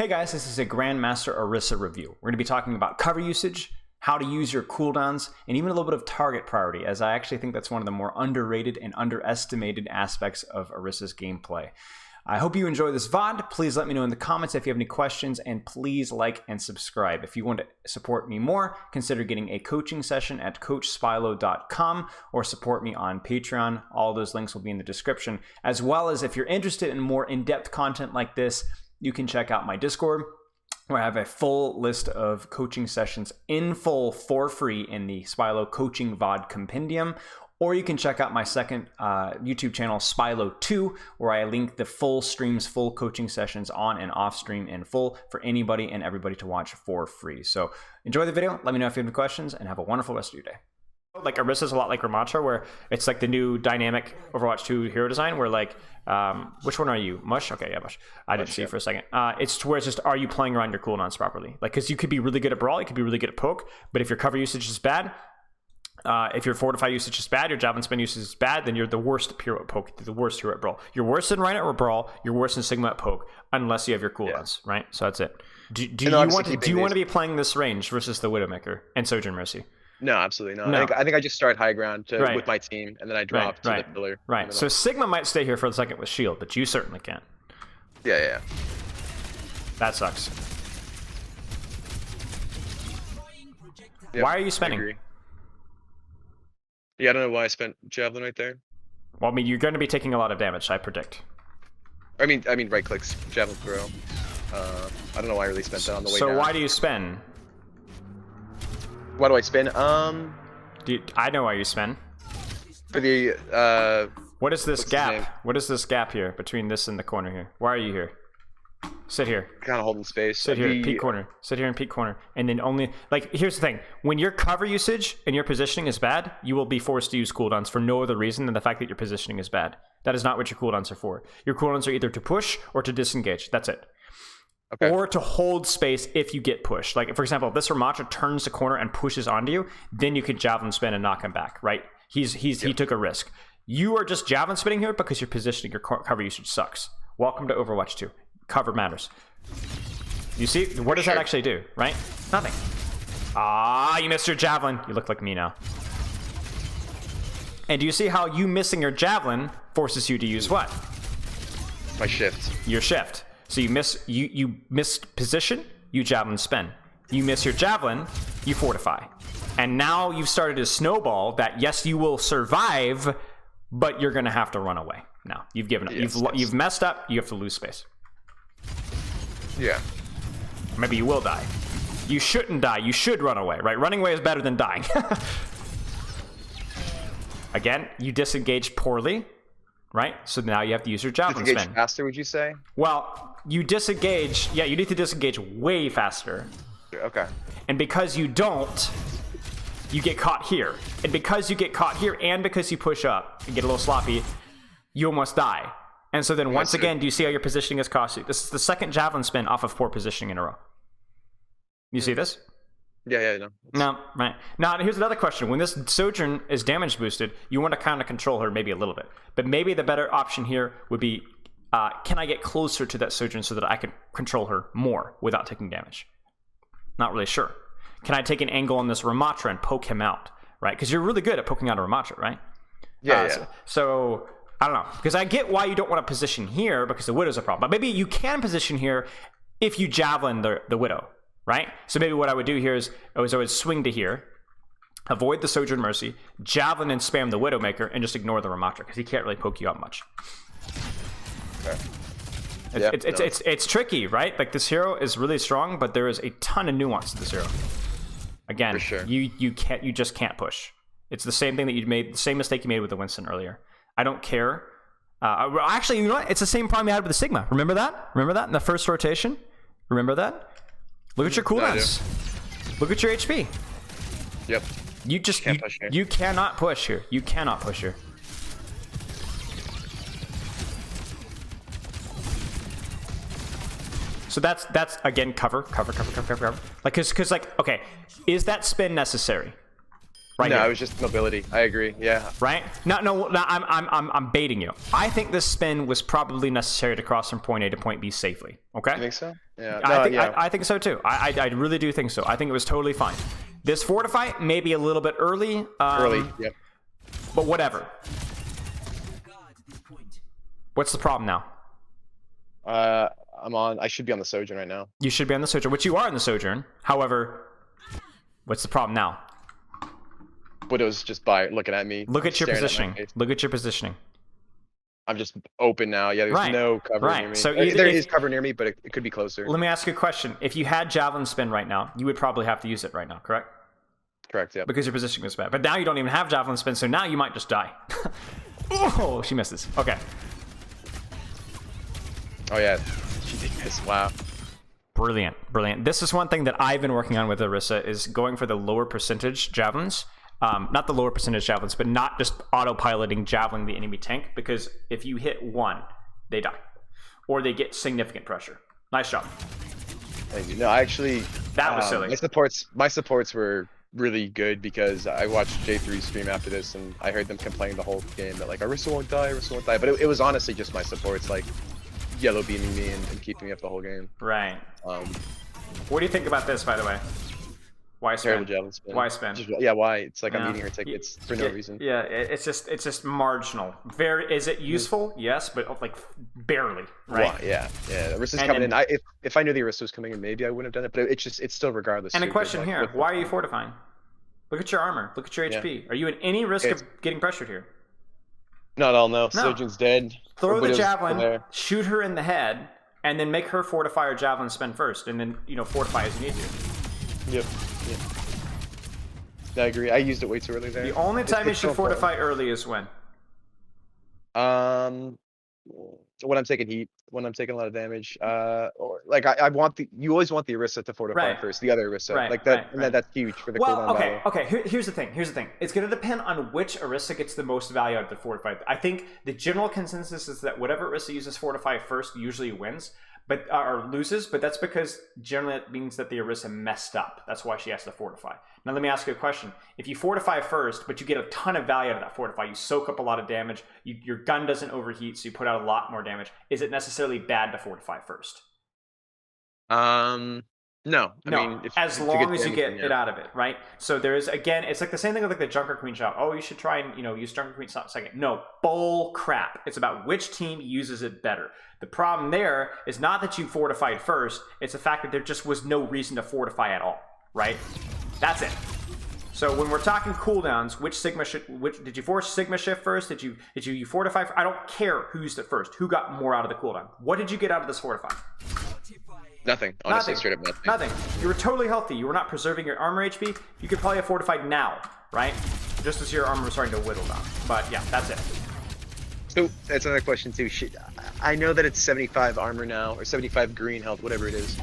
Hey guys, this is a Grandmaster Orisa review. We're going to be talking about cover usage, how to use your cooldowns, and even a little bit of target priority, as I actually think that's one of the more underrated and underestimated aspects of Orisa's gameplay. I hope you enjoy this VOD. Please let me know in the comments if you have any questions, and please like and subscribe. If you want to support me more, consider getting a coaching session at coachspilo.com or support me on Patreon. All those links will be in the description, as well as if you're interested in more in-depth content like this, you can check out my Discord, where I have a full list of coaching sessions in full for free in the Spilo Coaching VOD Compendium. Or you can check out my second YouTube channel, Spilo2, where I link the full streams, full coaching sessions on and off stream in full for anybody and everybody to watch for free. So enjoy the video. Let me know if you have any questions, and have a wonderful rest of your day. Like Orisa's a lot like Ramatra, where it's like the new dynamic Overwatch 2 hero design, where like, which one are you? Mush? Okay, yeah, Mush. I didn't see it for a second. It's to where it's just, are you playing around your cooldowns properly? Like, because you could be really good at Brawl, you could be really good at Poke, but if your cover usage is bad, if your Fortify usage is bad, your Javelin Spin usage is bad, then you're the worst hero at Poke, the worst hero at Brawl. You're worse than Rhino at Brawl, you're worse than Sigma at Poke, unless you have your cooldowns, right? So that's it. Do you want to be playing this range versus the Widowmaker and Sojourn Mercy? No, absolutely not. No. I think I just start high ground with my team, and then I drop to the pillar. Right. So Sigma might stay here for a second with shield, but you certainly can't. Yeah. That sucks. Yep, why are you spending? Yeah, I don't know why I spent Javelin right there. Well, I mean, you're going to be taking a lot of damage, I predict. I mean, right clicks, Javelin throw. I don't know why I really spent that on the way down. So why do you spend? Why do I spin? I know why you spend. For the what is this gap? What is this gap here between this and the corner here? Why are you here? Sit here. Kind of holding space. Sit here, peak corner. Sit here in peak corner. And then only, like, here's the thing. When your cover usage and your positioning is bad, you will be forced to use cooldowns for no other reason than the fact that your positioning is bad. That is not what your cooldowns are for. Your cooldowns are either to push or to disengage. That's it. Okay. Or to hold space if you get pushed. Like, for example, if this Ramatra turns the corner and pushes onto you, then you could Javelin Spin and knock him back, right? He took a risk. You are just Javelin Spinning here because your positioning, your cover usage sucks. Welcome to Overwatch 2. Cover matters. You see, what does that actually do, right? Nothing. Ah, you missed your Javelin. You look like me now. And do you see how you missing your Javelin forces you to use what? My shift. Your shift. So you miss position, you Javelin Spin. You miss your Javelin, you Fortify. And now you've started a snowball that, yes, you will survive, but you're going to have to run away. Now, you've given up. You've messed up, you have to lose space. Yeah. Maybe you will die. You shouldn't die. You should run away, right? Running away is better than dying. Again, you disengaged poorly, right? So now you have to use your Javelin Spin. Disengage faster, would you say? Well, you disengage. Yeah, you need to disengage way faster. Okay. And because you don't, you get caught here. And because you get caught here, and because you push up and get a little sloppy, you almost die. And so then once again, do you see how your positioning has cost you? This is the second Javelin Spin off of poor positioning in a row. You see this? Yeah, no. Right. Now, here's another question. When this Sojourn is damage boosted, you want to kind of control her maybe a little bit. But maybe the better option here would be, can I get closer to that Sojourn so that I can control her more without taking damage? Not really sure. Can I take an angle on this Ramatra and poke him out? Right? Because you're really good at poking out a Ramatra, right? Yeah. So I don't know, because I get why you don't want to position here because the Widow's a problem. But maybe you can position here if you Javelin the Widow, right? So maybe what I would do here is I would swing to here, avoid the Sojourn Mercy, Javelin and spam the Widowmaker, and just ignore the Ramatra because he can't really poke you out much. Okay. It's tricky, right? Like, this hero is really strong, but there is a ton of nuance to this hero. Again, for sure. you just can't push. It's the same thing that you made, the same mistake you made with the Winston earlier. I don't care. Actually, you know what? It's the same problem you had with the Sigma. Remember that? Remember that in the first rotation? Remember that? Look at your cooldowns. Look at your HP. Yep. You cannot push here. You cannot push here. So that's again cover. Like, cause like, okay, is that spin necessary? Right. No, it was just mobility. I agree. Yeah. Right. No. I'm baiting you. I think this spin was probably necessary to cross from point A to point B safely. Okay. You think so? Yeah. I think so too. I really do think so. I think it was totally fine. This Fortify, maybe a little bit early. Yep. But whatever. What's the problem now? I should be on the Sojourn right now. You should be on the Sojourn, which you are in the Sojourn. However, what's the problem now? Widow's just by looking at me. Look at your positioning. Look at your positioning. I'm just open now. Yeah, there's no cover near me. So there is cover near me, but it could be closer. Let me ask you a question. If you had Javelin Spin right now, you would probably have to use it right now, correct? Correct, yeah. Because your positioning was bad. But now you don't even have Javelin Spin, so now you might just die. Oh, she misses. Okay. Oh, yeah. She did miss. Wow. Brilliant. Brilliant. This is one thing that I've been working on with Orisa, is going for the lower percentage javelins. Not the lower percentage javelins, but not just autopiloting javelin the enemy tank, because if you hit one, they die. Or they get significant pressure. Nice job. Thank you. No, I actually... That was silly. My supports were really good because I watched J3 stream after this, and I heard them complaining the whole game that, like, Orisa won't die, Orisa won't die. But it was honestly just my supports, like, yellow beaming me and keeping me up the whole game. Right. What do you think about this, by the way? Why spin? Why spin? Yeah, why? It's like I'm eating her tickets for no reason. Yeah, it's just marginal. Is it useful? Yes, but like barely, right? Why? Yeah. Orisa's coming in. If I knew the Orisa was coming in, maybe I wouldn't have done it. But it's still regardless. And a question here: why are you fortifying? Look at your armor. Look at your HP. Are you in any risk of getting pressured here? Not at all. No. Sojourn's dead. Throw the javelin, shoot her in the head, and then make her fortify or javelin spin first, and then fortify as you need to. Yep. I agree. I used it way too early there. The only time you should fortify early is when? When I'm taking heat, when I'm taking a lot of damage, or like you always want the Orisa to fortify first, the other Orisa, that's huge for the cooldown battle. Okay. Here's the thing. It's going to depend on which Orisa gets the most value out of the fortify. I think the general consensus is that whatever Orisa uses fortify first usually wins, or loses. But that's because generally it means that the Orisa messed up. That's why she has to fortify. Now let me ask you a question. If you fortify first, but you get a ton of value out of that fortify, you soak up a lot of damage, your gun doesn't overheat, so you put out a lot more damage. Is it necessarily bad to fortify first? No. I mean, as long as you get it out of it, right? So there is, again, it's like the same thing with like the Junker Queen shot. Oh, you should try and use Junker Queen shot second. No, bull crap. It's about which team uses it better. The problem there is not that you fortified first. It's the fact that there just was no reason to fortify at all, right? That's it. So when we're talking cooldowns, which did you force Sigma shift first? Did you fortify? I don't care who used it first. Who got more out of the cooldown? What did you get out of this fortify? Nothing. Honestly, straight up nothing. Nothing. You were totally healthy. You were not preserving your armor HP. You could probably have fortified now, right? Just as your armor was starting to whittle down. But yeah, that's it. So that's another question too. I know that it's 75 armor now, or 75 green health, whatever it is.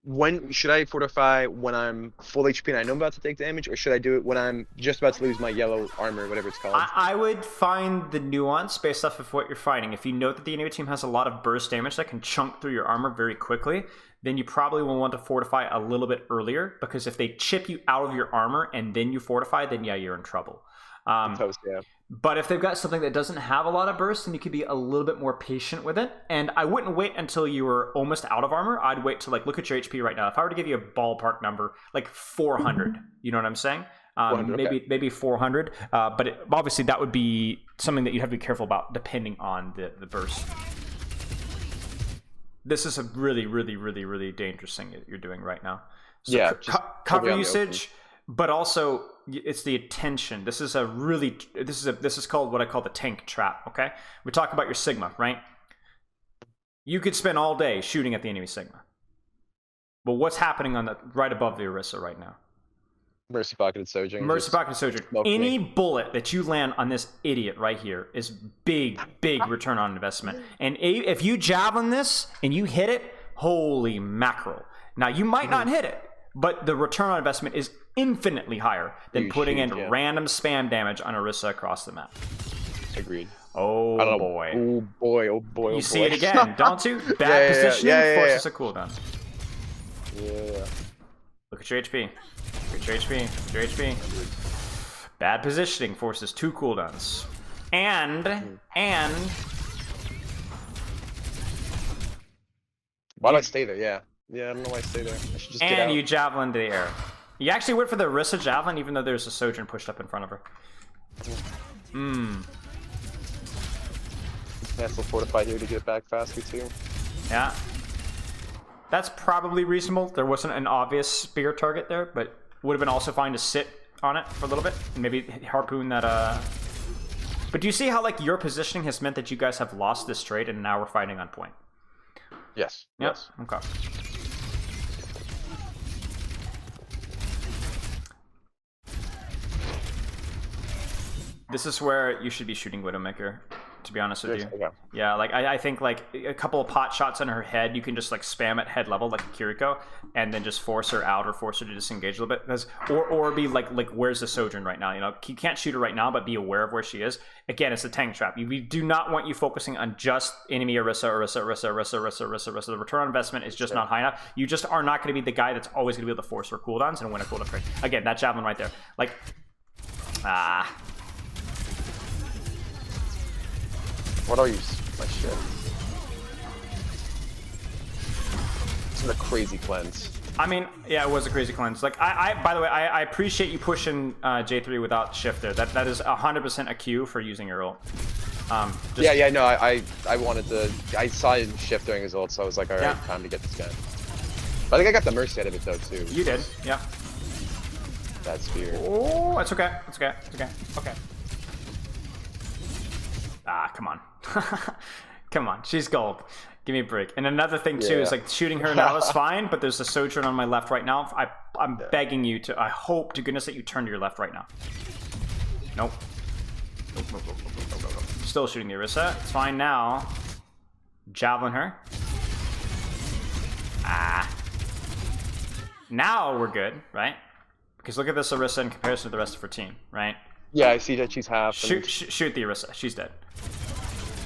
When should I fortify? When I'm full HP and I know I'm about to take damage, or should I do it when I'm just about to lose my yellow armor, whatever it's called? I would find the nuance based off of what you're fighting. If you know that the enemy team has a lot of burst damage that can chunk through your armor very quickly, then you probably will want to fortify a little bit earlier, because if they chip you out of your armor and then you fortify, then yeah, you're in trouble. But if they've got something that doesn't have a lot of burst, then you could be a little bit more patient with it. And I wouldn't wait until you were almost out of armor. I'd wait to look at your HP right now. If I were to give you a ballpark number, like 400, you know what I'm saying? Maybe 400. But obviously that would be something that you have to be careful about depending on the burst. This is a really, really, really, really dangerous thing that you're doing right now. So yeah, cover usage, but also it's the attention. This is called what I call the tank trap. Okay, we talk about your Sigma, right? You could spend all day shooting at the enemy Sigma, but what's happening on the right above the Orisa right now? Mercy pocketed Sojourn. Mercy pocketed Sojourn. Any bullet that you land on this idiot right here is big return on investment. And if you javelin this and you hit it, holy mackerel! Now you might not hit it, but the return on investment is infinitely higher than putting in random spam damage on Orisa across the map. Agreed. Oh boy. Oh boy. You see it again, don't you? Bad positioning forces a cooldown. Yeah. Look at your HP. Look at your HP. Look at your HP. Bad positioning forces 2 cooldowns. And Why do I stay there? Yeah. Yeah, I don't know why I stay there. I should just get out. And you javelin to the air. You actually went for the Orisa javelin, even though there's a Sojourn pushed up in front of her. Nice little Fortify here to get back faster too. Yeah. That's probably reasonable. There wasn't an obvious spear target there, but would have been also fine to sit on it for a little bit and maybe harpoon that. But do you see how like your positioning has meant that you guys have lost this trade and now we're fighting on point? Yes. Yep. Yes. Okay. This is where you should be shooting Widowmaker, to be honest with you. Okay. Yeah, like I think like a couple of pot shots on her head, you can just like spam at head level like Kiriko, and then just force her out or force her to disengage a little bit. Because or be like where's the Sojourn right now? You know, you can't shoot her right now, but be aware of where she is. Again, it's a tank trap. We do not want you focusing on just enemy Orisa. The return on investment is just not high enough. You just are not going to be the guy that's always going to be able to force her cooldowns and win a cooldown trade. Again, that javelin right there, like What are you? My shit. This is a crazy cleanse. I mean, yeah, it was a crazy cleanse. Like, by the way, I appreciate you pushing J3 without shift there. That is 100% a cue for using your ult. Yeah, no, I wanted to. I saw him shift during his ult, so I was like, all right, time to get this guy. But I think I got the mercy out of it though too. You did, yeah. That spear. Oh, it's okay. It's okay. It's okay. Okay. Ah, come on. Come on. She's gold. Give me a break. And another thing too is like shooting her now is fine, but there's a Sojourn on my left right now. I'm begging you to. I hope to goodness that you turn to your left right now. Nope. Nope. Still shooting the Orisa. It's fine now. Javelin her. Now we're good, right? Because look at this Orisa in comparison to the rest of her team, right? Yeah, I see that she's half. Shoot the Orisa. She's dead.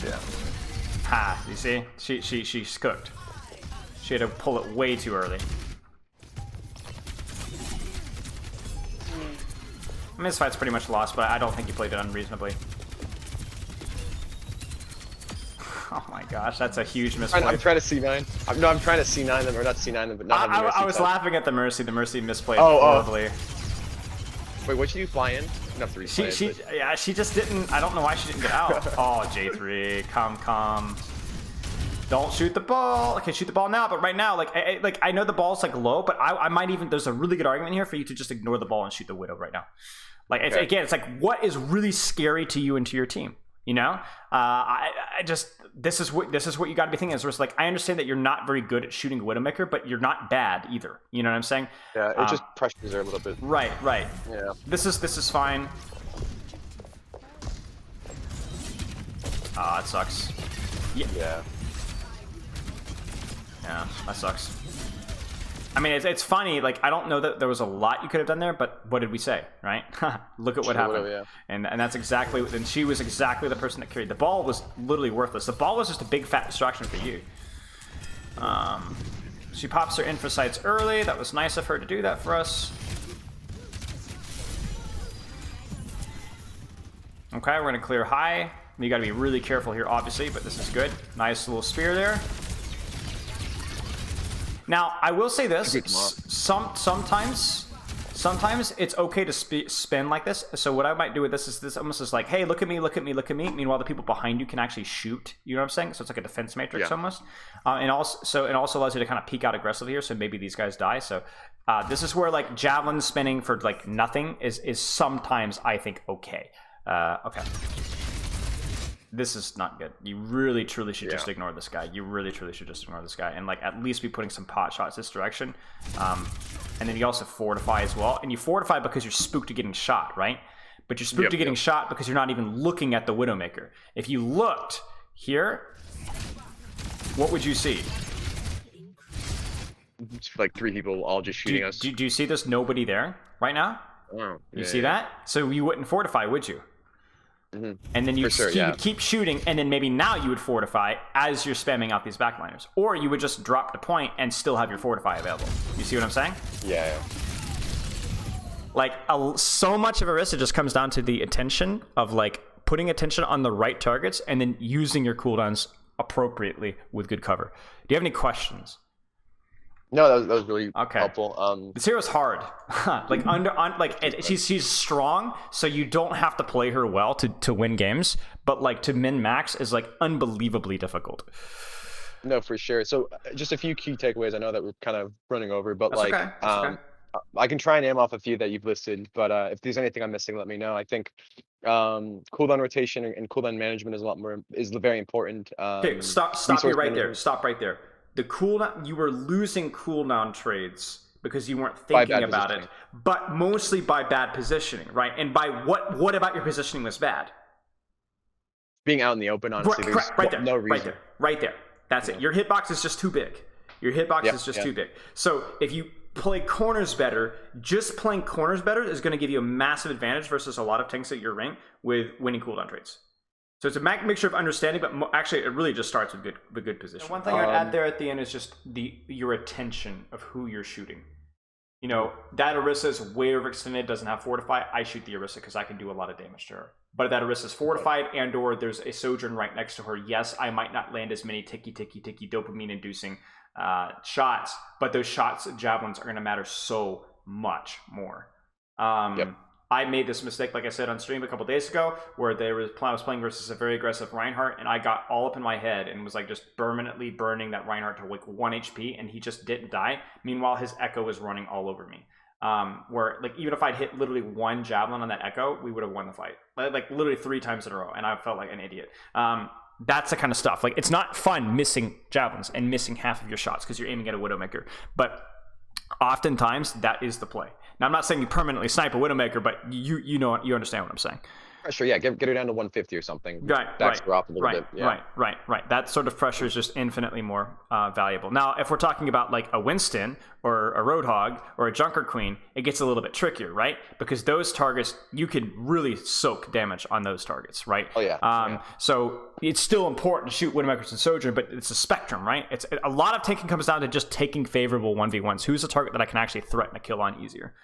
Yeah. You see? She's cooked. She had to pull it way too early. I mean, this fight's pretty much lost, but I don't think you played it unreasonably. Oh my gosh, that's a huge misplay. I'm trying to C9. I'm trying to C9 them, or not C9 them, but not have the Mercy. I was laughing at the Mercy. The Mercy misplayed horribly. Wait, what'd you do? Fly in? Enough to replay yeah, she just didn't. I don't know why she didn't get out. Oh, J3, come. Don't shoot the ball. Okay, shoot the ball now. But right now, I know the ball's like low, but I might even. There's a really good argument here for you to just ignore the ball and shoot the Widow right now. Like again, it's like what is really scary to you and to your team. You know, this is what you got to be thinking. Is like I understand that you're not very good at shooting Widowmaker, but you're not bad either. You know what I'm saying? Yeah, it just pressures her a little bit. Right. Yeah. This is fine. It sucks. Yeah. Yeah, that sucks. I mean, it's funny. Like, I don't know that there was a lot you could have done there, but what did we say, right? Look at what happened. Yeah. And that's exactly. And she was exactly the person that carried. The ball was literally worthless. The ball was just a big fat distraction for you. She pops her infosites early. That was nice of her to do that for us. Okay, we're gonna clear high. You got to be really careful here, obviously, but this is good. Nice little spear there. Now, I will say this, sometimes it's okay to spin like this. So what I might do with this is almost is like, hey, look at me. Meanwhile, the people behind you can actually shoot. You know what I'm saying? So it's like a defense matrix almost. And also allows you to kind of peek out aggressively here. So maybe these guys die. So this is where like javelin spinning for like nothing is sometimes, I think, okay. Okay. This is not good. You really, truly should just ignore this guy. You really, truly should just ignore this guy. And, like, at least be putting some pot shots this direction. And then you also fortify as well. And you fortify because you're spooked to getting shot, right? But you're spooked to getting shot because you're not even looking at the Widowmaker. If you looked here, what would you see? It's like 3 people all just shooting us. Do you see this nobody there right now? Oh, you see that? So you wouldn't fortify, would you? Mm-hmm. And then you would keep shooting, and then maybe now you would fortify as you're spamming out these backliners. Or you would just drop the point and still have your fortify available. You see what I'm saying? Yeah. Like, so much of Orisa just comes down to the attention of, like, putting attention on the right targets and then using your cooldowns appropriately with good cover. Do you have any questions? No, that was really helpful. This hero's hard. Like she's strong, so you don't have to play her well to win games. But like to min max is like unbelievably difficult. No, for sure. So just a few key takeaways. I know that we're kind of running over, but That's like okay. That's okay. I can try and name off a few that you've listed. But if there's anything I'm missing, let me know. I think cooldown rotation and cooldown management is very important. Okay, stop you right there. Stop right there. The cooldown, you were losing cooldown trades because you weren't thinking about it, but mostly by bad positioning, right? And by what about your positioning was bad? Being out in the open, honestly, there's no reason. Right there. That's it. Your hitbox is just too big. Your hitbox is just too big. So if you play corners better, just playing corners better is going to give you a massive advantage versus a lot of tanks at your rank with winning cooldown trades. So it's a mixture of understanding, but actually it really just starts with good position. And one thing I'd add there at the end is just your attention of who you're shooting. You know, that Orisa is way overextended, doesn't have Fortify. I shoot the Orisa because I can do a lot of damage to her. But that Orisa is fortified and or there's a Sojourn right next to her. Yes, I might not land as many ticky dopamine-inducing shots, but those shots, javelins, are going to matter so much more. I made this mistake, like I said on stream a couple days ago, where I was playing versus a very aggressive Reinhardt, and I got all up in my head and was like just permanently burning that Reinhardt to like 1 HP, and he just didn't die. Meanwhile, his Echo was running all over me. Where like even if I'd hit literally 1 javelin on that Echo, we would have won the fight. Like literally 3 times in a row, and I felt like an idiot. That's the kind of stuff. Like it's not fun missing javelins and missing half of your shots because you're aiming at a Widowmaker, but oftentimes that is the play. Now, I'm not saying you permanently snipe a Widowmaker, but you understand what I'm saying. Pressure, yeah, get her down to 150 or something. Right, drop a little bit. Yeah. Right. That sort of pressure is just infinitely more valuable. Now, if we're talking about like a Winston or a Roadhog or a Junker Queen, it gets a little bit trickier, right? Because those targets, you could really soak damage on those targets, right? Oh yeah. So it's still important to shoot Widowmakers and Sojourn, but it's a spectrum, right? It's a lot of tanking comes down to just taking favorable 1v1s. Who's a target that I can actually threaten a kill on easier?